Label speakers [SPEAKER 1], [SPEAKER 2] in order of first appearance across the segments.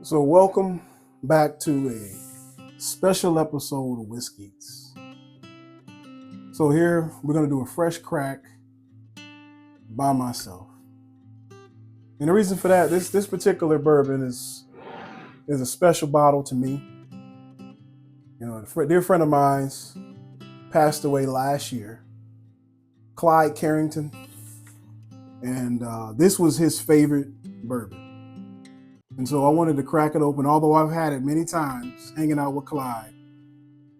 [SPEAKER 1] So welcome back to a special episode of Whiskies. So here we're gonna do a fresh crack by myself. And the reason for that, this particular bourbon is a special bottle to me. You know, a dear friend of mine's passed away last year, Clyde Carrington, and this was his favorite bourbon. And so I wanted to crack it open, although I've had it many times hanging out with Clyde.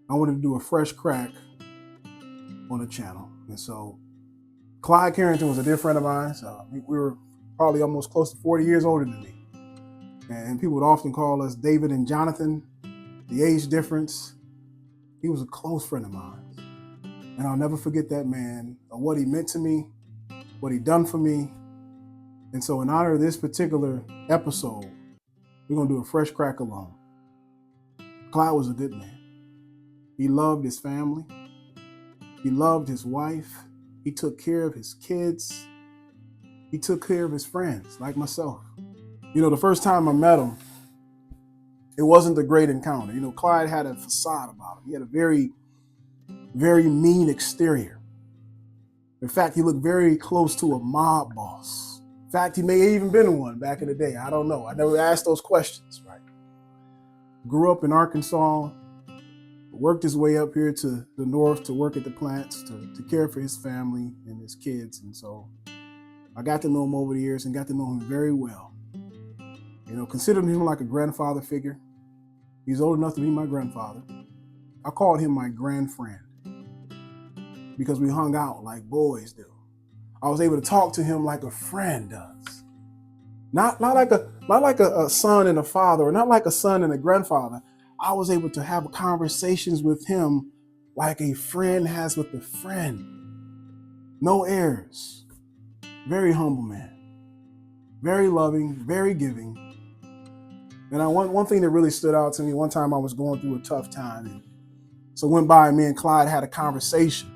[SPEAKER 1] I wanted to do a fresh crack on the channel. And so Clyde Carrington was a dear friend of mine. So we were probably almost close to 40 years older than me. And people would often call us David and Jonathan, the age difference. He was a close friend of mine. And I'll never forget that man, or what he meant to me, what he done for me. And so in honor of this particular episode, we're going to do a fresh crack alone. Clyde was a good man. He loved his family. He loved his wife. He took care of his kids. He took care of his friends, like myself. You know, the first time I met him, it wasn't a great encounter. You know, Clyde had a facade about him. He had a very, very mean exterior. In fact, he looked very close to a mob boss. In fact, he may have even been one back in the day. I don't know. I never asked those questions, right? Grew up in Arkansas, worked his way up here to the north to work at the plants, to care for his family and his kids. And so I got to know him over the years and got to know him very well. You know, considered him like a grandfather figure. He's old enough to be my grandfather. I called him my grand friend because we hung out like boys do. I was able to talk to him like a friend does. Not like a son and a father, or not like a son and a grandfather. I was able to have conversations with him like a friend has with a friend. No airs. Very humble man. Very loving, very giving. And one thing that really stood out to me, one time I was going through a tough time. And so went by, me and Clyde had a conversation.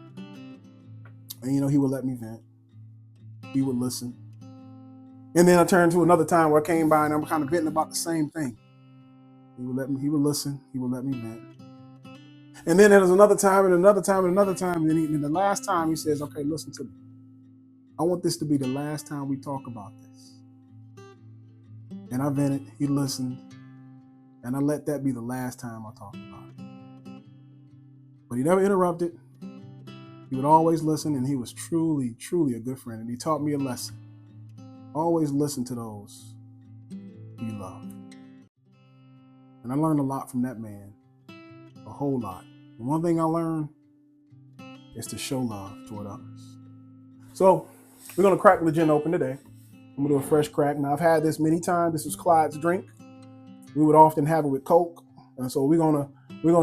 [SPEAKER 1] And, you know, he would let me vent. He would listen. And then I turned to another time where I came by and I'm kind of venting about the same thing. He would listen. He would let me vent. And then there was another time and another time and another time. And the last time he says, okay, listen to me. I want this to be the last time we talk about this. And I vented. He listened. And I let that be the last time I talked about it. But he never interrupted. He would always listen, and he was truly, truly a good friend. And he taught me a lesson. Always listen to those you love. And I learned a lot from that man, a whole lot. And one thing I learned is to show love toward others. So we're going to crack Legent open today. I'm going to do a fresh crack. Now, I've had this many times. This was Clyde's drink. We would often have it with Coke. And so we're gonna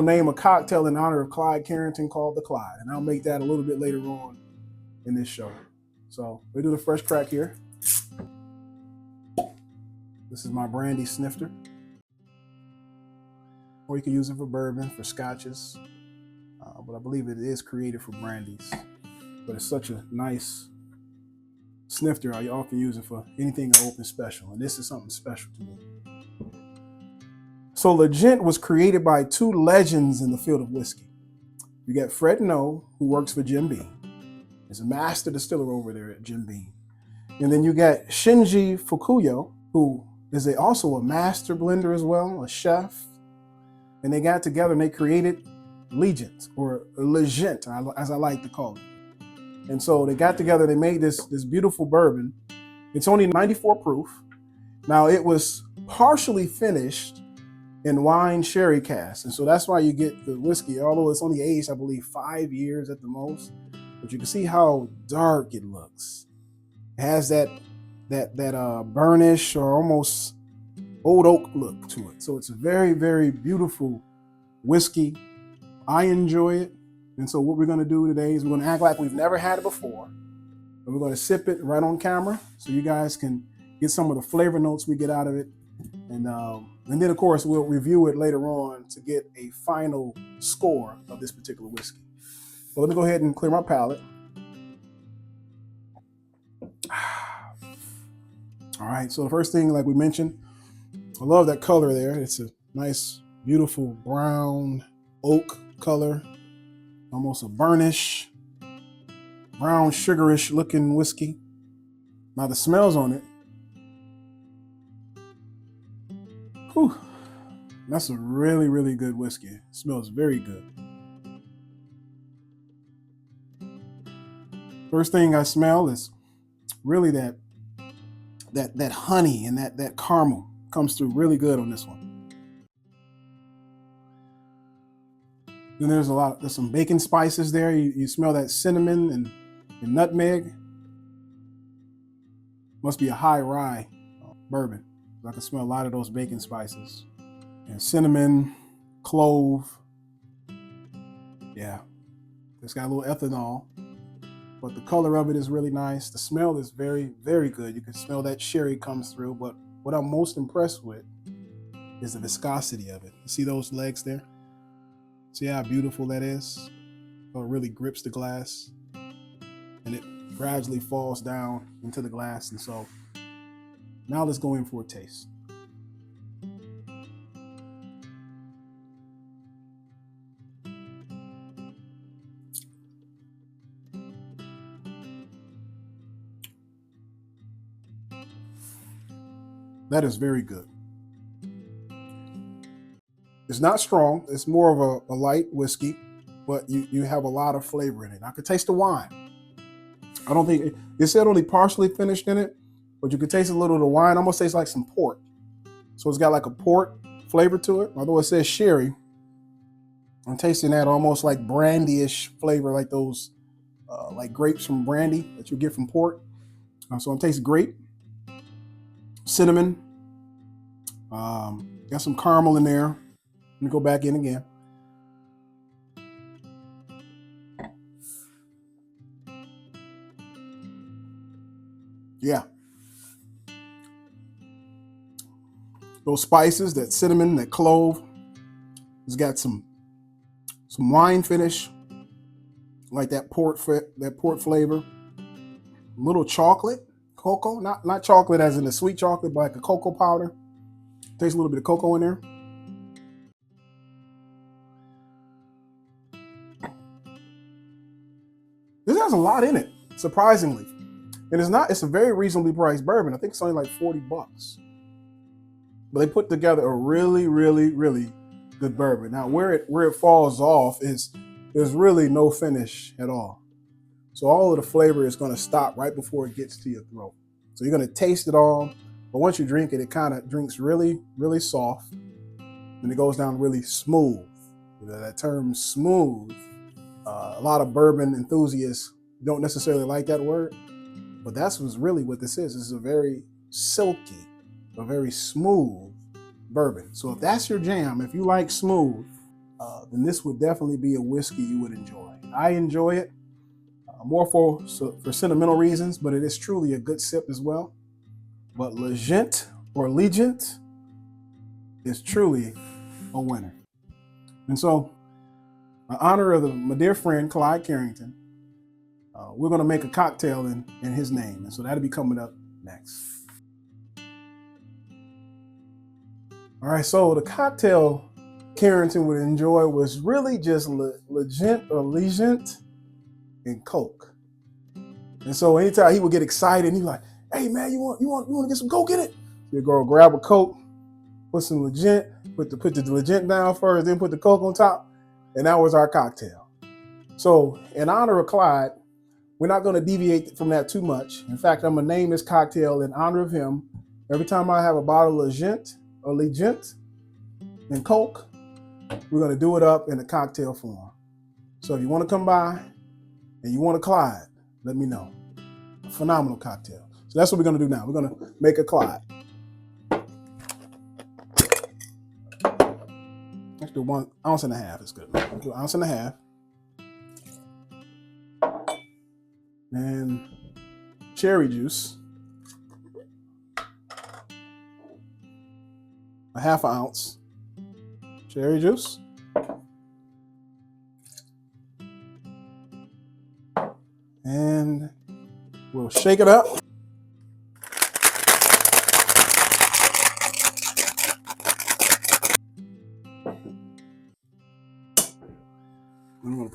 [SPEAKER 1] name a cocktail in honor of Clyde Carrington called the Clyde. And I'll make that a little bit later on in this show. So we do the fresh crack here. This is my brandy snifter. Or you can use it for bourbon, for scotches. But I believe it is created for brandies. But it's such a nice snifter. I often use it for anything I open special. And this is something special to me. So Legent was created by two legends in the field of whiskey. You got Fred No, who works for Jim Beam. He's a master distiller over there at Jim Beam. And then you got Shinji Fukuyo, who is also a master blender as well, a chef. And they got together and they created Legent, or Legent, as I like to call it. And so they got together, they made this beautiful bourbon. It's only 94 proof. Now it was partially finished in wine sherry cask. And so that's why you get the whiskey, although it's only aged, I believe, 5 years at the most. But you can see how dark it looks. It has that burnish or almost old oak look to it. So it's a very, very beautiful whiskey. I enjoy it. And so what we're going to do today is we're going to act like we've never had it before. And we're going to sip it right on camera so you guys can get some of the flavor notes we get out of it. And then, of course, we'll review it later on to get a final score of this particular whiskey. So let me go ahead and clear my palate. All right, so the first thing, like we mentioned, I love that color there. It's a nice, beautiful brown oak color, almost a burnish, brown sugarish looking whiskey. Now the smells on it, whew, that's a really, really good whiskey. It smells very good. First thing I smell is really that honey and that caramel comes through really good on this one. Then there's some baking spices there. You smell that cinnamon and nutmeg. Must be a high rye bourbon. I can smell a lot of those baking spices. And cinnamon, clove. Yeah, it's got a little ethanol. But the color of it is really nice. The smell is very, very good. You can smell that sherry comes through. But what I'm most impressed with is the viscosity of it. You see those legs there? See how beautiful that is? So it really grips the glass. And it gradually falls down into the glass. And so now let's go in for a taste. That is very good. It's not strong. It's more of a light whiskey, but you have a lot of flavor in it. I could taste the wine. I don't think it said only partially finished in it, but you could taste a little of the wine. Almost tastes like some port. So it's got like a port flavor to it. Although it says sherry, I'm tasting that almost like brandy-ish flavor, like those like grapes from brandy that you get from port. So I'm tasting grape, cinnamon, got some caramel in there. Let me go back in again. Yeah. Those spices, that cinnamon, that clove, it's got some wine finish, like that port flavor. A little chocolate, cocoa, not chocolate as in the sweet chocolate, but like a cocoa powder. Tastes a little bit of cocoa in there. This has a lot in it, surprisingly. And it's a very reasonably priced bourbon. I think it's only like $40. But they put together a really, really, really good bourbon. Now where it falls off is there's really no finish at all. So all of the flavor is going to stop right before it gets to your throat. So you're going to taste it all. But once you drink it, it kind of drinks really, really soft. And it goes down really smooth. You know, that term smooth. A lot of bourbon enthusiasts don't necessarily like that word. But that's really what this is. This is a very silky, a very smooth bourbon. So if that's your jam, if you like smooth, then this would definitely be a whiskey you would enjoy. I enjoy it more for sentimental reasons, but it is truly a good sip as well. But Legent is truly a winner. And so, in honor of my dear friend Clyde Carrington, we're going to make a cocktail in his name. And so that'll be coming up next. All right, so the cocktail Carrington would enjoy was really just Legent and Coke. And so anytime he would get excited, he'd be like, "Hey man, you want to get some Coke in it?" He'd go grab a Coke, put some Legent, put the Legent down first, then put the Coke on top, and that was our cocktail. So in honor of Clyde, we're not going to deviate from that too much. In fact, I'm going to name this cocktail in honor of him. Every time I have a bottle of Legent and Coke, we're going to do it up in a cocktail form. So if you want to come by and you want a Clyde, let me know. A phenomenal cocktail. So that's what we're going to do now. We're going to make a Clyde. Let's do 1.5 ounces. It's good. Let's do 1.5 ounces. And cherry juice, 1/2 ounce cherry juice, and we'll shake it up.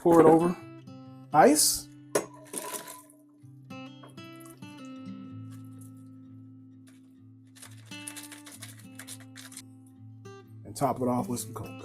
[SPEAKER 1] pour it over ice. And top it off with some Coke.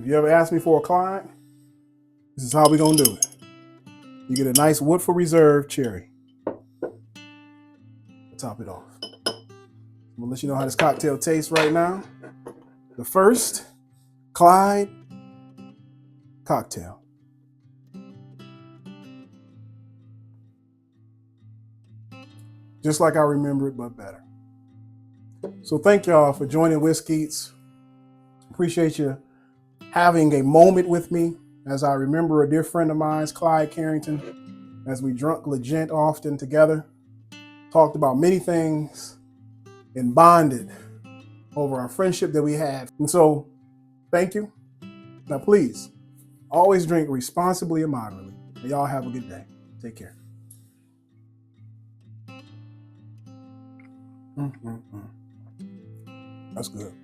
[SPEAKER 1] If you ever ask me for a Clyde, this is how we're gonna do it. You get a nice Woodford Reserve cherry. Top it off. I'm gonna let you know how this cocktail tastes right now. The first Clyde cocktail. Just like I remember it, but better. So thank y'all for joining Whiskey. Appreciate you having a moment with me as I remember a dear friend of mine, Clyde Carrington, as we drunk Legent often together, talked about many things and bonded over our friendship that we had. And so thank you. Now please, always drink responsibly and moderately. And y'all have a good day. Take care. That's good.